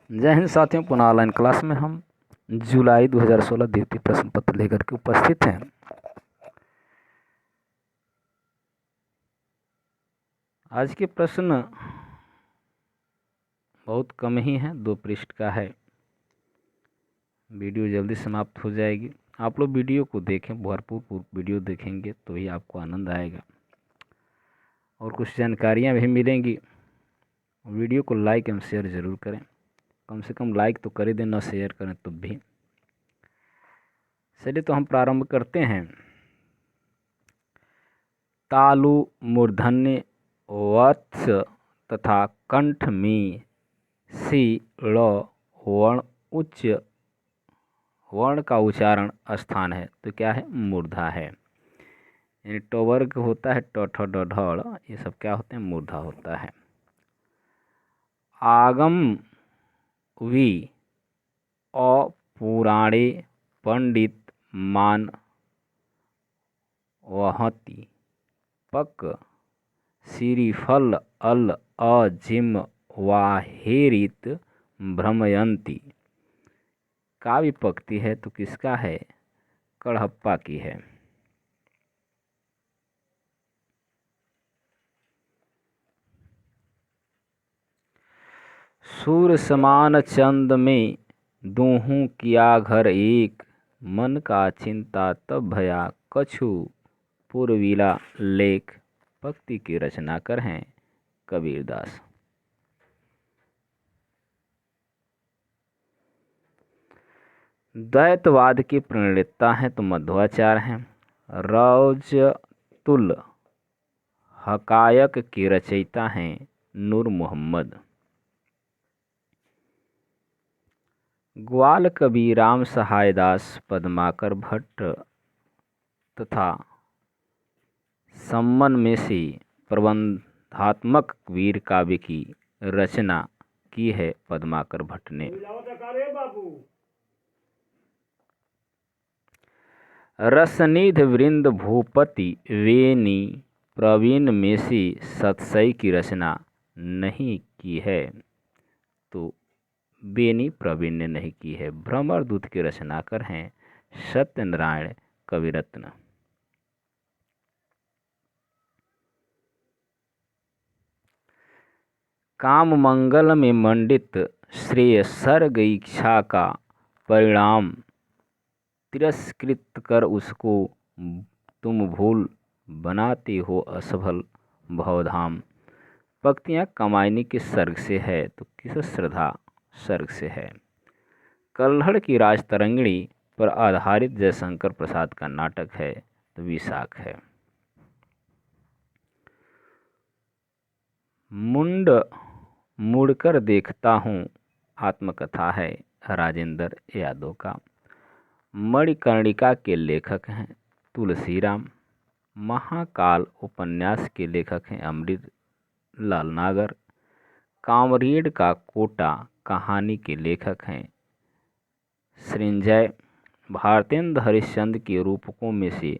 जय हिंद साथियों, पुनः ऑनलाइन क्लास में हम जुलाई 2016 द्वितीय प्रश्न पत्र लेकर के उपस्थित हैं। आज के प्रश्न बहुत कम ही हैं, 2 पृष्ठ का है। वीडियो जल्दी समाप्त हो जाएगी। आप लोग वीडियो को देखें, भरपूर वीडियो देखेंगे तो ही आपको आनंद आएगा और कुछ जानकारियाँ भी मिलेंगी। वीडियो को लाइक एवं शेयर ज़रूर करें, कम से कम लाइक तो कर ही दें, ना शेयर करें तो भी। चलिए तो हम प्रारंभ करते हैं। तालु मूर्धन्य वत्स तथा कंठ में सी ळ वर्ण उच्च वर्ण का उच्चारण स्थान है, तो क्या है? मूर्धा है। यानी टवर्ग होता है, ट ठ ड ढ, ये सब क्या होते हैं? मूर्धा होता है। आगम वी अपुराणे पंडित मान वहति पक श्रीफल अल अजिम वाहेरित भ्रमयंती। का विपक्ति है तो किसका है? कड़हप्पा की है। सूर समान चंद में दूहूं किया घर एक, मन का चिंता तब भया कछु पूर्वीला लेख। भक्ति की रचनाकार हैं कबीरदास। द्वैतवाद की प्रणेता हैं तो मध्वाचार्य हैं। रौजतुल हकायक की रचयिता हैं नूर मोहम्मद। ग्वाल कवि राम सहायदास पद्माकर भट्ट तथा सम्मन में से प्रबंधात्मक वीर काव्य की रचना की है पद्माकर भट्ट ने। रसनिध वृंद भूपति वेनी प्रवीण में से सतसई की रचना नहीं की है, तो बेनी प्रवीण ने नहीं की है। भ्रमर दूत के रचनाकार हैं सत्यनारायण कविरत्न। काम मंगल में मंडित श्रेय सर्ग इच्छा का परिणाम, तिरस्कृत कर उसको तुम भूल बनाते हो असफल भवधाम। पंक्तियाँ कमायनी के सर्ग से है तो किस श्रद्धा सर्ग से है। कल्हड़ की राजतरंगिणी पर आधारित जयशंकर प्रसाद का नाटक है तो विशाख है। मुंड मुड़कर देखता हूँ आत्मकथा है राजेंद्र यादव का। मणिकर्णिका के लेखक हैं तुलसीराम। महाकाल उपन्यास के लेखक हैं अमृत लाल नागर। कामरेड का कोटा कहानी के लेखक हैं सृंजय। भारतेंद्र हरिश्चंद्र के रूपकों में से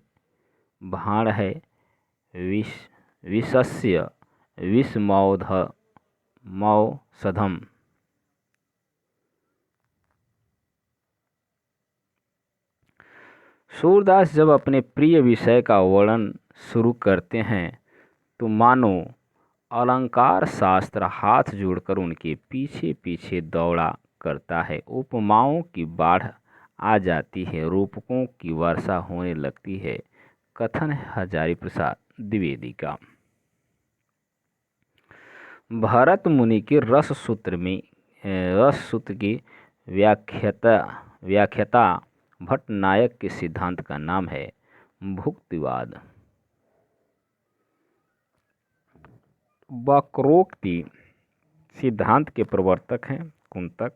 भाण है विशस्य विषमौसधम। सूरदास जब अपने प्रिय विषय का वर्णन शुरू करते हैं तो मानो अलंकार शास्त्र हाथ जोड़कर उनके पीछे पीछे दौड़ा करता है। उपमाओं की बाढ़ आ जाती है, रूपकों की वर्षा होने लगती है। कथन है हजारी प्रसाद द्विवेदी का। भरत मुनि के रस सूत्र की व्याख्याता भट्टनायक के सिद्धांत का नाम है भुक्तिवाद। वक्रोक्ति सिद्धांत के प्रवर्तक हैं कुंतक।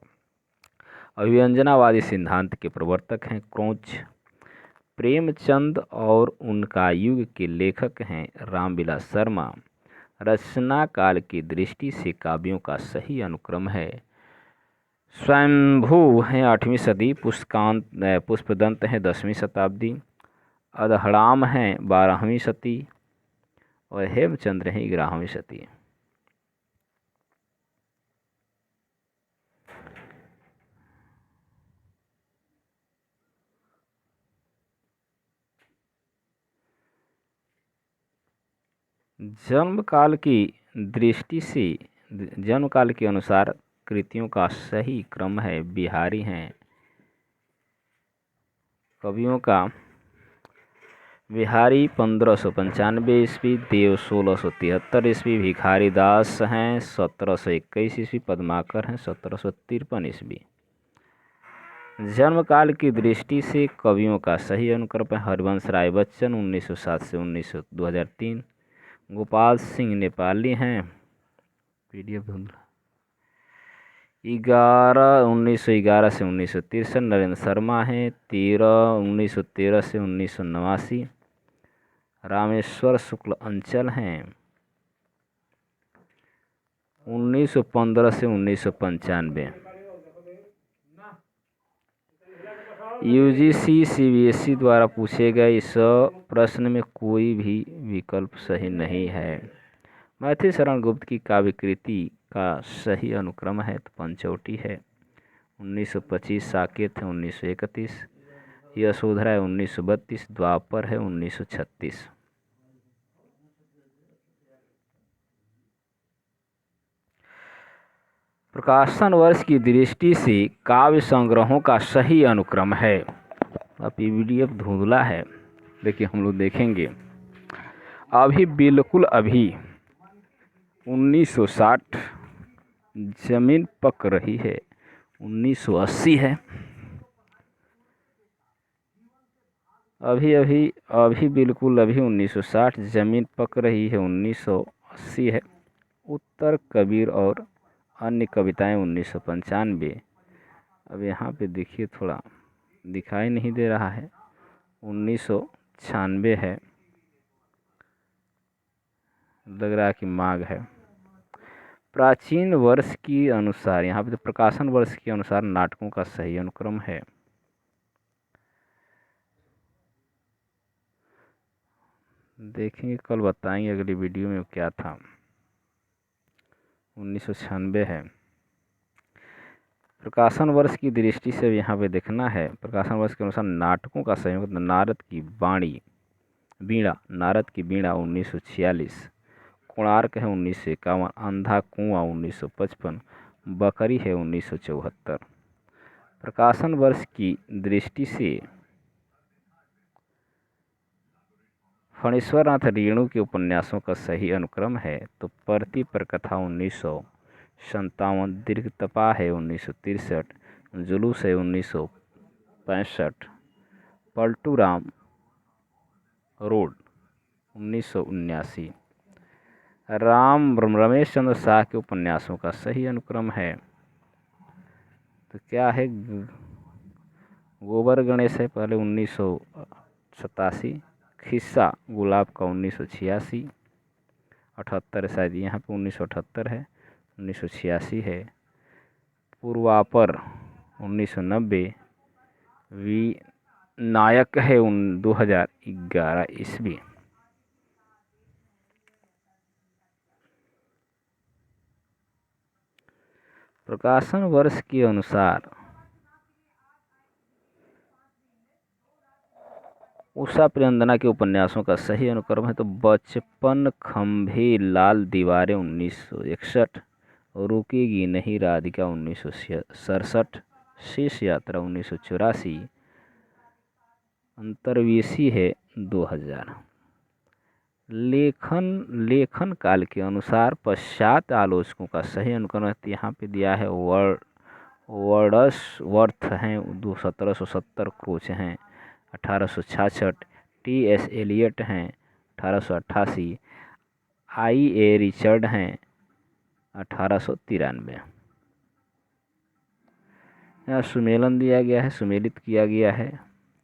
अभिव्यंजनावादी सिद्धांत के प्रवर्तक हैं क्रौच। प्रेमचंद और उनका युग के लेखक हैं रामविलास शर्मा। रचना काल की दृष्टि से काव्यों का सही अनुक्रम है स्वयंभू हैं 8वीं सदी, पुष्पदंत हैं 10वीं शताब्दी, अधहड़ाम हैं 12वीं सदी और हेमचंद्र हैं 11वीं सदी। जन्म काल की दृष्टि से जन्म काल के अनुसार कृतियों का सही क्रम है बिहारी हैं। कवियों का बिहारी 1595 ईस्वी, देव 1673 ईस्वी, भिखारी दास हैं 1721 ईस्वी, पद्माकर हैं 1753 ईस्वी। जन्म काल की दृष्टि से कवियों का सही अनुक्रम है हरिवंश राय बच्चन 1907 से 2003, गोपाल सिंह नेपाली हैं PDF 1911 से 1963, नरेंद्र शर्मा हैं 1913 से 1989, रामेश्वर शुक्ल अंचल हैं 1915 से 1995। UGC CBSE द्वारा पूछे गए इस प्रश्न में कोई भी विकल्प सही नहीं है। मैथिली शरण गुप्त की काव्य कृति का सही अनुक्रम है तो पंचवटी है 1925, साकेत है 1931, यशोधरा है 1932, द्वापर है 1936। प्रकाशन वर्ष की दृष्टि से काव्य संग्रहों का सही अनुक्रम है। अब PDF धुंधला है, देखिए हम लोग देखेंगे। अभी बिल्कुल अभी 1960, जमीन पक रही है 1980 है। अभी बिल्कुल अभी 1960, जमीन पक रही है 1980 है। उत्तर कबीर और अन्य कविताएं 1995। अब यहाँ पे देखिए थोड़ा दिखाई नहीं दे रहा है, 1996 है, लग रहा है कि माघ है। प्राचीन वर्ष की अनुसार यहाँ पे तो प्रकाशन वर्ष के अनुसार नाटकों का सही अनुक्रम है। देखेंगे, कल बताएंगे अगली वीडियो में क्या था। 1996 है। प्रकाशन वर्ष की दृष्टि से यहाँ पे देखना है, प्रकाशन वर्ष के अनुसार नाटकों का सही अनुक्रम नारद की वीणा 1946, कोणार्क है 1951, अंधा कुआं 1955, बकरी है 1974। प्रकाशन वर्ष की दृष्टि से फणीश्वर नाथ रेणु के उपन्यासों का सही अनुक्रम है तो परती पर कथा 1957, दीर्घतपा है 1963, जुलूस है 1965, पलटू राम रोड 1979। रमेश चंद्र शाह के उपन्यासों का सही अनुक्रम है तो क्या है, गोबर गणेश है पहले 1987, खिस्सा गुलाब का 1986, 78 शायद यहाँ पे 1978 है, 1986 है, पूर्वापर 1990, नायक है 2011 ईस्वी। प्रकाशन वर्ष के अनुसार उषा प्रियंदना के उपन्यासों का सही अनुक्रम है तो बचपन, खंभे, लाल दीवारें 1961, रुकेगी नहीं राधिका 1967, शेष यात्रा 1984, अंतर्वेशी है 2000। लेखन काल के अनुसार पश्चात आलोचकों का सही अनुक्रम यहाँ पे दिया है वर्ड्सवर्थ हैं 1770, क्रोच हैं 1866, T.S. एलियट हैं 1888, I.A. रिचर्ड हैं 1893। यहाँ सुमेलन दिया गया है, सुमेलित किया गया है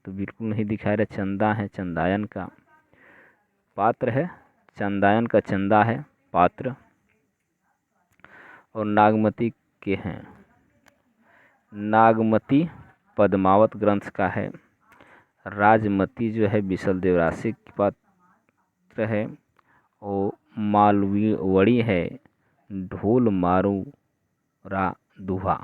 तो बिल्कुल नहीं दिखा रहा। चंदा है, चंदायन का पात्र है, चंदायन का चंदा है पात्र, और नागमती के हैं। नागमती पद्मावत ग्रंथ का है, राजमती जो है विशल देवरासी की पात्र है, और मालवड़ी है ढोल मारू रा दुहा।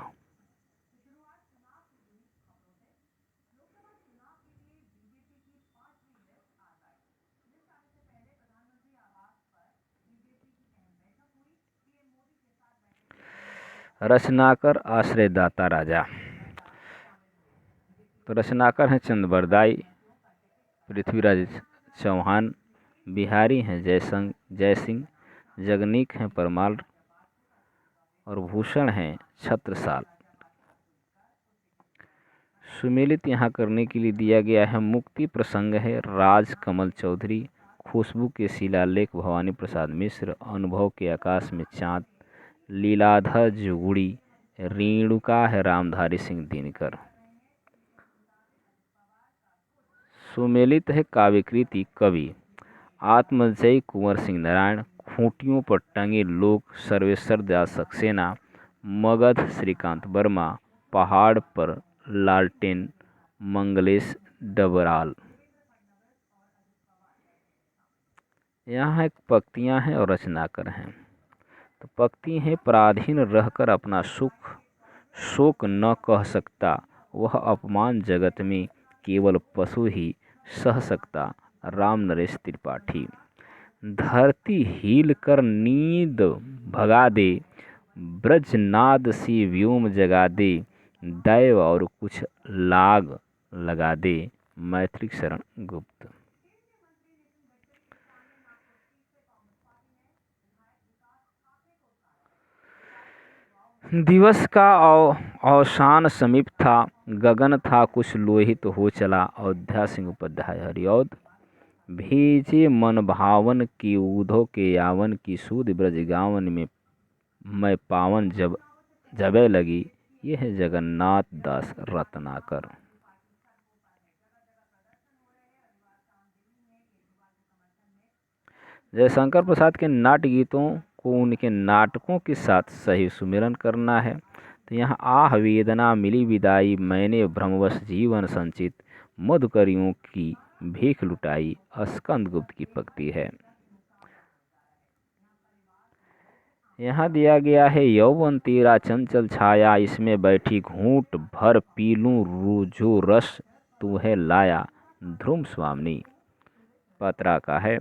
रचनाकर आश्रयदाता राजा। तो रचनाकर हैं चंद्रबरदाई, पृथ्वीराज चौहान, बिहारी हैं जयसिंह, जगनीक हैं परमार और भूषण हैं छत्रसाल। सुमेलित यहाँ करने के लिए दिया गया है। मुक्ति प्रसंग है राज कमल चौधरी, खुशबू के शिलालेख भवानी प्रसाद मिश्र, अनुभव के आकाश में चाँद लीलाधर जुगुड़ी, रेणुका है रामधारी सिंह दिनकर। सुमेलित है काव्यकृति कवि आत्मजयी कुंवर सिंह नारायण, खूंटियों पर टंगे लोग सर्वेश्वर दयाल सक्सेना, मगध श्रीकांत वर्मा, पहाड़ पर लालटेन मंगलेश डबराल। यहाँ एक पंक्तियाँ हैं और रचनाकर हैं। तो पंक्ति है पराधीन रहकर अपना सुख शोक न कह सकता, वह अपमान जगत में केवल पशु ही सह सकता, राम नरेश त्रिपाठी। धरती हिल कर नींद भगा दे, ब्रजनाद सी व्योम जगा दे, दैव और कुछ लाग लगा दे, मैत्रिक शरण गुप्त। दिवस का अवसान समीप था, गगन था कुछ लोहित हो चला, अयोध्या सिंह उपाध्याय हरिऔध। भेजे मन भावन की ऊधो के यावन की, सूद ब्रज गावन में मैं पावन जबे लगी, यह है जगन्नाथ दास रत्नाकर। जयशंकर प्रसाद के नाट्य गीतों को उनके नाटकों के साथ सही सुमेलन करना है। तो यहाँ आह वेदना मिली विदाई, मैंने भ्रमवश जीवन संचित, मधुकरियों की भीख लुटाई, स्कंद गुप्त की पंक्ति है। यहाँ दिया गया है यौवन तेरा चंचल छाया, इसमें बैठी घूंट भर पी लूं जो रस तू है लाया, ध्रुव स्वामिनी। पत्रा का है,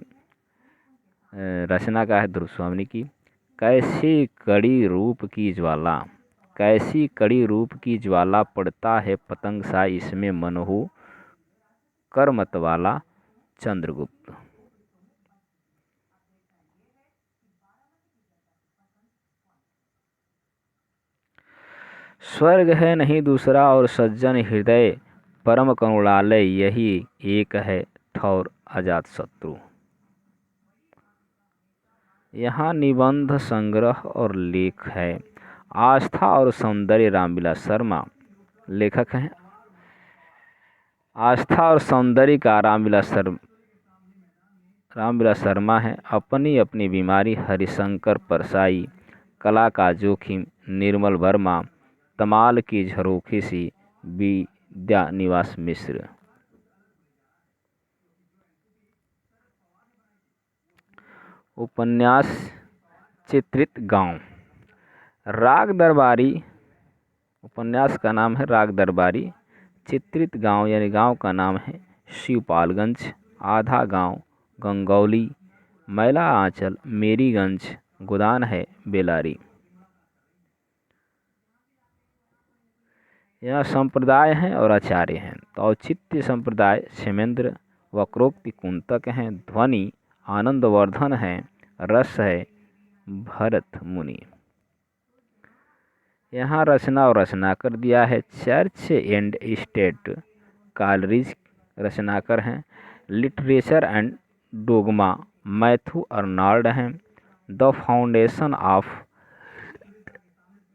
रचना का है ध्रुव स्वामिनी की। कैसी कड़ी रूप की ज्वाला, कैसी कड़ी रूप की ज्वाला, पड़ता है पतंग सा इसमें मन हो कर मतवाला, चंद्रगुप्त। स्वर्ग है नहीं दूसरा और सज्जन हृदय, परम करुणालय यही एक है, ठौर अजात शत्रु। यहाँ निबंध संग्रह और लेख है। आस्था और सौंदर्य रामविलास शर्मा लेखक हैं। आस्था और सौंदर्य का रामविलास शर्मा है। अपनी अपनी बीमारी हरिशंकर परसाई, कला का जोखिम निर्मल वर्मा, तमाल की झरोखी सी विद्या निवास मिश्र। उपन्यास चित्रित गांव। राग दरबारी, उपन्यास का नाम है राग दरबारी। चित्रित गांव यानी गांव का नाम है शिवपालगंज। आधा गांव गंगौली, मैला आंचल मेरीगंज, गोदान है बेलारी। यह संप्रदाय हैं और आचार्य हैं। तो औचित्य संप्रदाय क्षेमेंद्र, वक्रोक्ति कुंतक हैं, ध्वनि आनंदवर्धन हैं, रस है भरत मुनि। यहाँ रचना और रचनाकर दिया है। चर्च एंड स्टेट कॉलरिज रचनाकर हैं। Literature and dogma Matthew Arnold हैं। The foundation of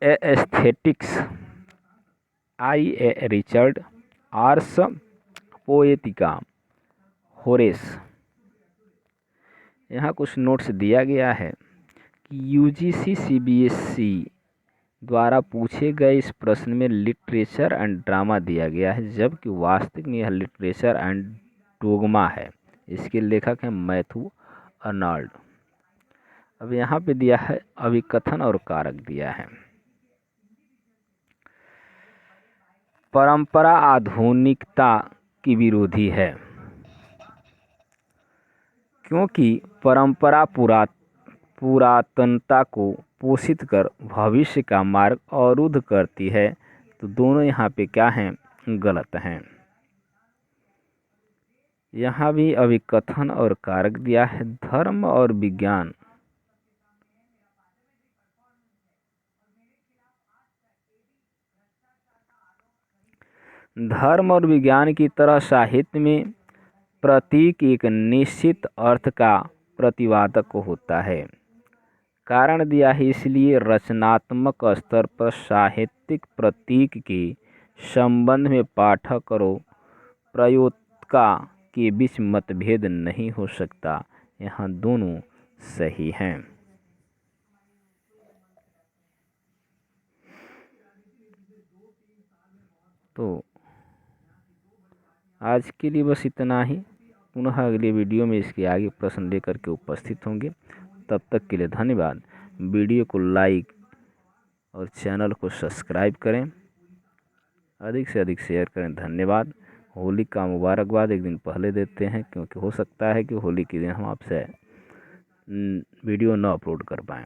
aesthetics I.A. Richard. Ars Poetica Horace. यहाँ कुछ नोट्स दिया गया है कि UGC CBSE द्वारा पूछे गए इस प्रश्न में लिटरेचर एंड ड्रामा दिया गया है, जबकि वास्तविक में यह लिटरेचर एंड डोगमा है। इसके लेखक हैं मैथ्यू अर्नाल्ड। अब यहाँ पे दिया है अभिकथन और कारक दिया है। परंपरा आधुनिकता की विरोधी है, क्योंकि परंपरा पुरातनता को पोषित कर भविष्य का मार्ग अवरुद्ध करती है। तो दोनों यहाँ पे क्या हैं, गलत हैं। यहाँ भी अभिकथन और कारक दिया है। धर्म और विज्ञान, धर्म और विज्ञान की तरह साहित्य में प्रतीक एक निश्चित अर्थ का प्रतिपादक होता है। कारण दिया है, इसलिए रचनात्मक स्तर पर साहित्यिक प्रतीक के संबंध में पाठक और प्रयोक्ता के बीच मतभेद नहीं हो सकता। यहाँ दोनों सही हैं। तो आज के लिए बस इतना ही। पुनः अगले वीडियो में इसके आगे प्रश्न लेकर के उपस्थित होंगे। तब तक के लिए धन्यवाद। वीडियो को लाइक और चैनल को सब्सक्राइब करें, अधिक से अधिक शेयर करें। धन्यवाद। होली का मुबारकबाद एक दिन पहले देते हैं, क्योंकि हो सकता है कि होली के दिन हम आपसे वीडियो न अपलोड कर पाएँ।